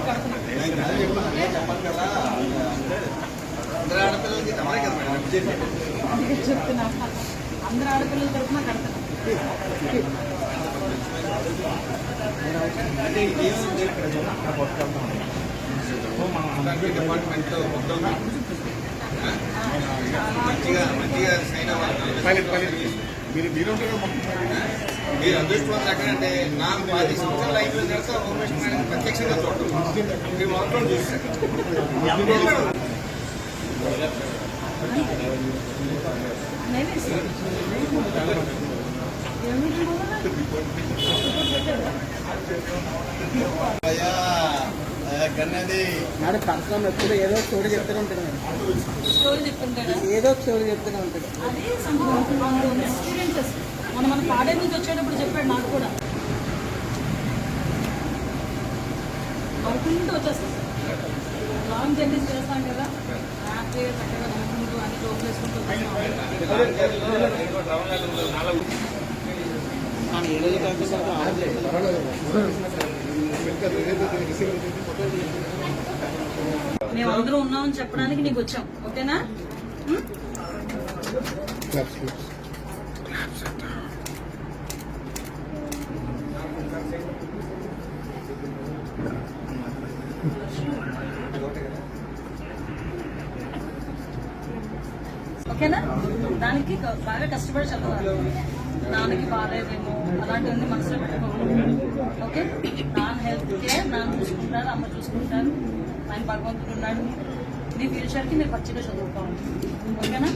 కడుతున్నాం. అందుకే చెప్తున్నా, అందరు ఆడపిల్లల తరఫున కడుతున్నాం. డిపార్ట్మెంట్ మొత్తం మీరు అదృష్టవంతులు ఎక్కడంటే నాకు 10 సంవత్సరాలు అయిపోయిన తర్వాత హోమేషన్ మేడం ప్రత్యక్షంగా చూడటం మీరు మొత్తం చూస్తారు. మేడం పర్సనల్ ఎప్పుడు ఏదో స్టోరీ చెప్తూనే ఉంటాడు. స్టోరీ చెప్తుంటాడా? ఏదో స్టోరీ చెప్తూనే ఉంటాడు. అది ఎక్స్పీరియన్సెస్. మన పాడే నుంచి వచ్చేటప్పుడు చెప్పాడు నాకు కూడా. అనుకుంటూ వచ్చేస్తాం, లాంగ్ జర్నీస్ చేస్తాం కదా, హ్యాపీగా చక్కగా నమ్ముకుంటూ అన్ని రోడ్ వేసుకుంటూ మేము అందరూ ఉన్నామని చెప్పడానికి నీకు వచ్చాం. ఓకేనా? ఓకేనా? దానికి బాగా కష్టపడి చదవాలి. నాన్నకి బాగాలేదేమో అలాంటివన్నీ మనసులో పెట్టుకోవాలి. ఓకే? నాన్న హెల్త్ కేర్ నాన్న చూసుకుంటారు, అమ్మ చూసుకుంటారు, ఆయన భగవంతుడు ఉన్నాడు. మీ ఫ్యూచర్కి మీరు పచ్చిగా చదువుకోవాలి. ఓకేనా?